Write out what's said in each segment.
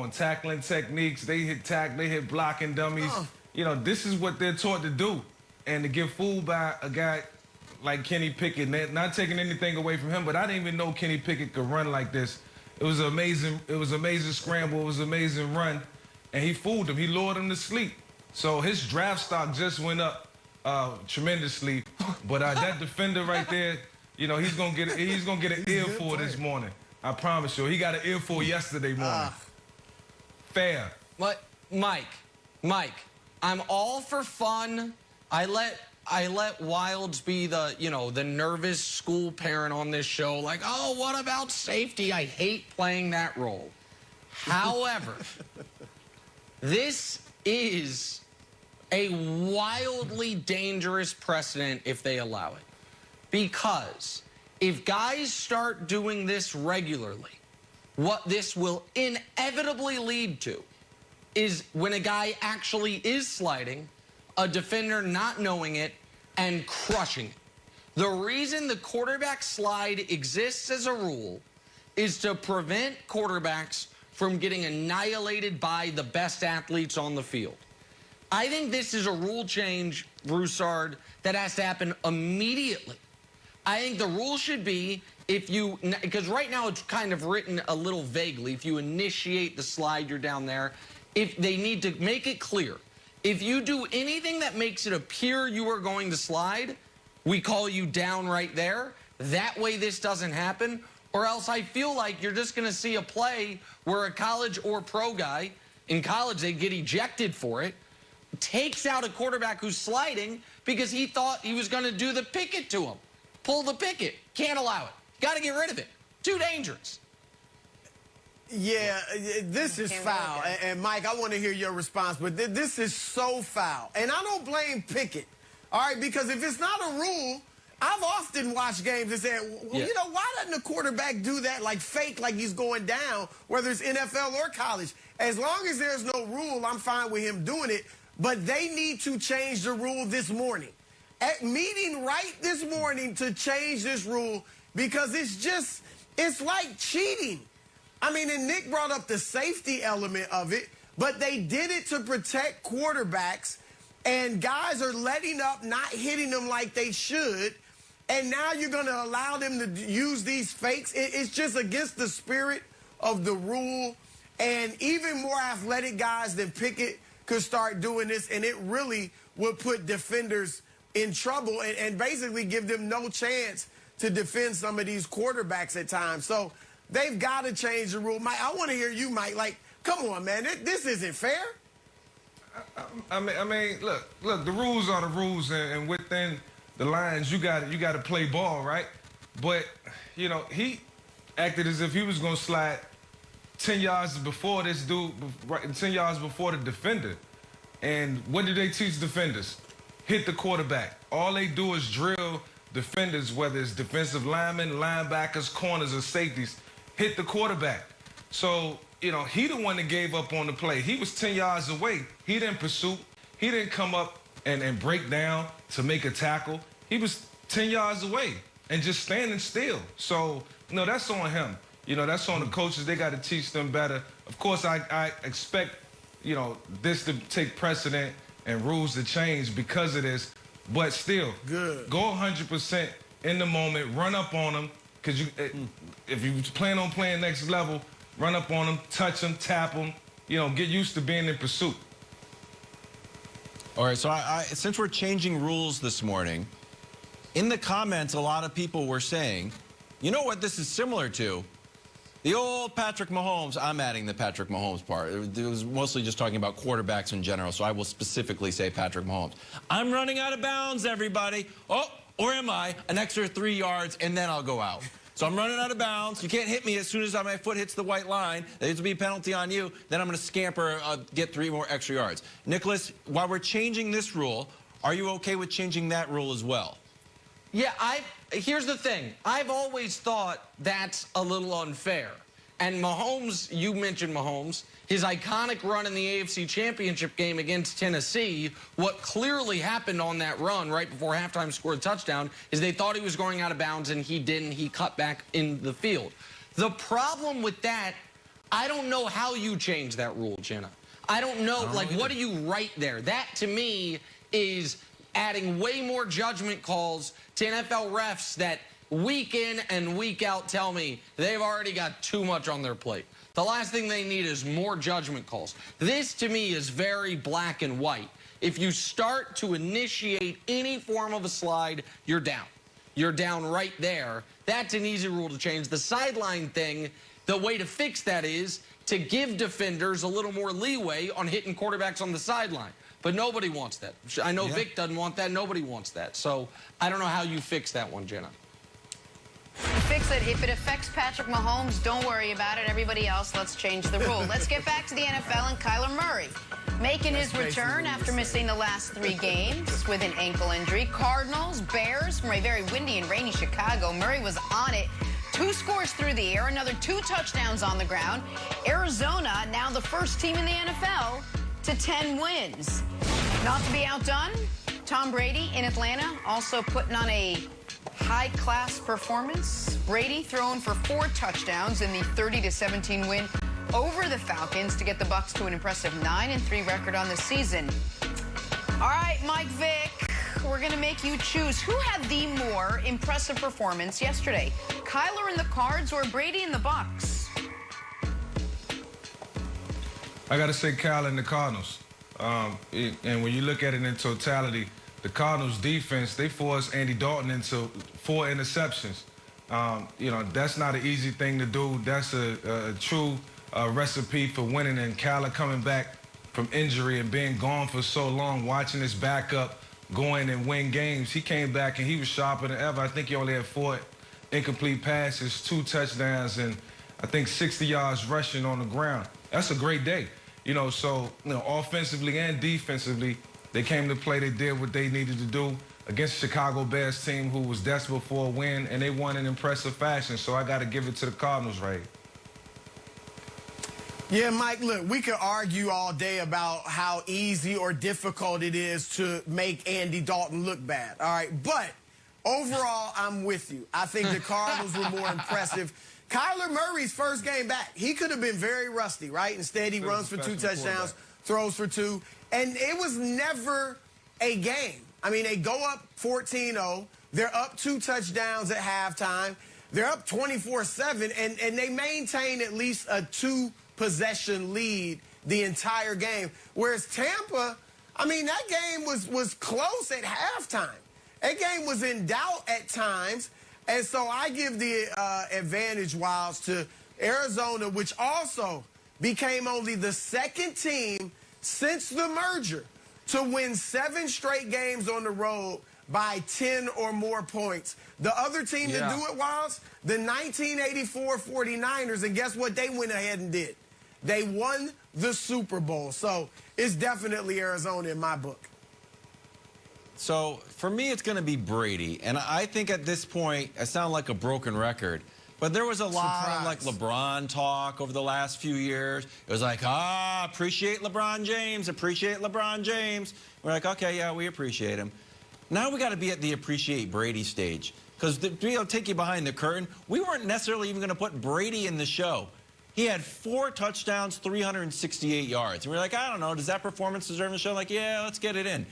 on tackling techniques. They hit blocking dummies. You know, this is what they're taught to do. And to get fooled by a guy like Kenny Pickett, not taking anything away from him, but I didn't even know Kenny Pickett could run like this. It was amazing. It was an amazing scramble. It was an amazing run. And he fooled him. He lured him to sleep. So his draft stock just went up tremendously. But that defender right there, you know, he's gonna get an earful this morning. I promise you. He got an earful yesterday morning. Fair. What, Mike, I'm all for fun. I let Wilds be the, you know, the nervous school parent on this show. Like, oh, what about safety? I hate playing that role. However, this is a wildly dangerous precedent if they allow it. Because if guys start doing this regularly, what this will inevitably lead to is when a guy actually is sliding, a defender not knowing it and crushing it. The reason the quarterback slide exists as a rule is to prevent quarterbacks from getting annihilated by the best athletes on the field. I think this is a rule change, Broussard, that has to happen immediately. I think the rule should be if you, because right now it's kind of written a little vaguely, if you initiate the slide, you're down there. If they need to make it clear, if you do anything that makes it appear you are going to slide, we call you down right there. That way this doesn't happen. Or else I feel like you're just going to see a play where a college or pro guy, in college they get ejected for it, takes out a quarterback who's sliding because he thought he was going to do the picket to him. Pull the picket. Can't allow it. Got to get rid of it. Too dangerous. Yeah, this is foul. And Mike, I want to hear your response, but this is so foul. And I don't blame Pickett, all right, because if it's not a rule, I've often watched games and said, well, you know, why doesn't the quarterback do that, like fake, like he's going down, whether it's NFL or college? As long as there's no rule, I'm fine with him doing it. But they need to change the rule this morning. At meeting right this morning to change this rule because it's like cheating. I mean, and Nick brought up the safety element of it, but they did it to protect quarterbacks, and guys are letting up, not hitting them like they should, and now you're going to allow them to use these fakes. It's just against the spirit of the rule, and even more athletic guys than Pickett could start doing this, and it really would put defenders in trouble and basically give them no chance to defend some of these quarterbacks at times. So they've got to change the rule. Mike, I want to hear you, Mike. Like, come on, man. This isn't fair. I mean, look. The rules are the rules, and within the lines, you got to play ball, right? But you know, he acted as if he was gonna slide 10 yards before this dude, 10 yards before the defender. And what do they teach defenders? Hit the quarterback. All they do is drill defenders, whether it's defensive linemen, linebackers, corners, or safeties. Hit the quarterback. So, you know, he the one that gave up on the play. He was 10 yards away. He didn't pursue. He didn't come up and break down to make a tackle. He was 10 yards away and just standing still. So, you know, that's on him. You know, that's on the coaches. They got to teach them better. Of course, I expect, you know, this to take precedent and rules to change because of this. But still, go 100% in the moment, run up on them. Because if you plan on playing next level, run up on them, touch them, tap them, you know, get used to being in pursuit. All right, so since we're changing rules this morning, in the comments, a lot of people were saying, you know what this is similar to? The old Patrick Mahomes. I'm adding the Patrick Mahomes part. It was mostly just talking about quarterbacks in general, so I will specifically say Patrick Mahomes. I'm running out of bounds, everybody. Oh, or am I? An extra 3 yards, and then I'll go out. So I'm running out of bounds. You can't hit me as soon as my foot hits the white line. There's to be a penalty on you. Then I'm going to scamper, get 3 more extra yards. Nicholas, while we're changing this rule, are you okay with changing that rule as well? Yeah, here's the thing. I've always thought that's a little unfair. And Mahomes, you mentioned Mahomes, his iconic run in the AFC Championship game against Tennessee, what clearly happened on that run right before halftime scored a touchdown is they thought he was going out of bounds and he didn't. He cut back in the field. The problem with that, I don't know how you change that rule, Jenna. I don't know, what do you write there? That, to me, is adding way more judgment calls to NFL refs that week in and week out tell me they've already got too much on their plate. The last thing they need is more judgment calls. This, to me, is very black and white. If you start to initiate any form of a slide, you're down. You're down right there. That's an easy rule to change. The sideline thing, the way to fix that is to give defenders a little more leeway on hitting quarterbacks on the sideline. But nobody wants that. I know Vic doesn't want that. Nobody wants that. So I don't know how you fix that one, Jenna. Fix it. If it affects Patrick Mahomes, don't worry about it. Everybody else, let's change the rule. Let's get back to the NFL and Kyler Murray making his return after missing the last 3 games with an ankle injury. Cardinals, Bears, from a very windy and rainy Chicago. Murray was on it. 2 scores through the air, another 2 touchdowns on the ground. Arizona, now the first team in the NFL to 10 wins. Not to be outdone, Tom Brady in Atlanta also putting on a high-class performance. Brady throwing for 4 touchdowns in the 30-17 win over the Falcons to get the Bucs to an impressive 9-3 record on the season. All right, Mike Vick, we're going to make you choose. Who had the more impressive performance yesterday? Kyler and the Cards or Brady and the Bucs? I got to say Kyle and the Cardinals. And when you look at it in totality, the Cardinals defense, they forced Andy Dalton into 4 interceptions. You know, that's not an easy thing to do. That's a true recipe for winning. And Kyler coming back from injury and being gone for so long, watching his backup go in and win games, he came back and he was sharper than ever. I think he only had 4 incomplete passes, 2 touchdowns, and I think 60 yards rushing on the ground. That's a great day. You know, so, you know, offensively and defensively, they came to play. They did what they needed to do against the Chicago Bears team who was desperate for a win, and they won in impressive fashion. So I got to give it to the Cardinals, right? Yeah, Mike, look, we could argue all day about how easy or difficult it is to make Andy Dalton look bad, all right? But overall, I'm with you. I think the Cardinals were more impressive. Kyler Murray's first game back, he could have been very rusty, right? Instead, he runs for 2 touchdowns, throws for 2, and it was never a game. I mean, they go up 14-0. They're up 2 touchdowns at halftime. They're up 24-7, and they maintain at least a 2-possession lead the entire game. Whereas Tampa, I mean, that game was close at halftime. That game was in doubt at times. And so I give the advantage, Wilds, to Arizona, which also became only the 2nd team since the merger to win 7 straight games on the road by 10 or more points. The other team to do it, Wilds, the 1984 49ers, and guess what they went ahead and did? They won the Super Bowl. So it's definitely Arizona in my book. So for me, it's going to be Brady. And I think at this point, I sound like a broken record. But there was a lot of like LeBron talk over the last few years. It was like, appreciate LeBron James, appreciate LeBron James. We're like, okay, yeah, we appreciate him. Now we got to be at the appreciate Brady stage. Because to take you behind the curtain, we weren't necessarily even going to put Brady in the show. He had 4 touchdowns, 368 yards. And we're like, I don't know, does that performance deserve a show? Like, yeah, let's get it in.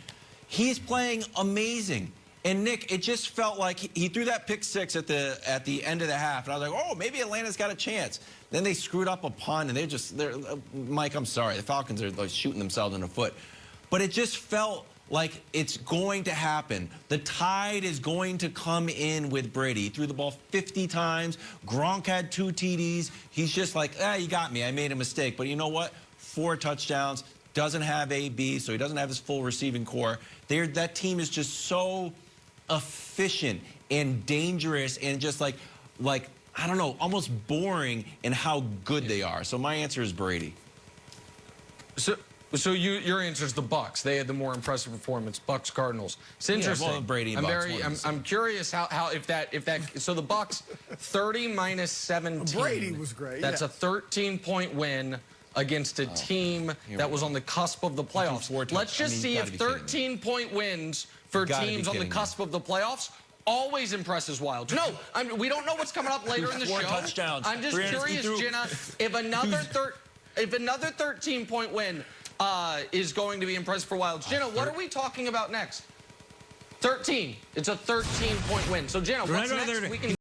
He's playing amazing. And, Nick, it just felt like he threw that pick 6 at the end of the half. And I was like, oh, maybe Atlanta's got a chance. Then they screwed up a punt, and Mike, I'm sorry. The Falcons are like shooting themselves in the foot. But it just felt like it's going to happen. The tide is going to come in with Brady. He threw the ball 50 times. Gronk had 2 TDs. He's just like, you got me. I made a mistake. But you know what? 4 touchdowns. Doesn't have AB, so he doesn't have his full receiving core. That team is just so efficient and dangerous and just like I don't know, almost boring in how good they are. So my answer is Brady. So your answer is the Bucs. They had the more impressive performance. Bucs Cardinals. It's interesting. Well, Brady and Bucs. I'm curious how if that so the Bucs 30 minus 17. Brady was great. That's a 13-point win against a team that was on the cusp of the playoffs. Let's just see if 13-point wins for teams on the cusp of the playoffs always impresses Wildes. No, we don't know what's coming up later in the show. 4 touchdowns. I'm just curious, Jenna, if another 13-point win is going to be impressive for Wildes. Jenna, what are we talking about next? 13. It's a 13-point win. So, Jenna, what's next? We can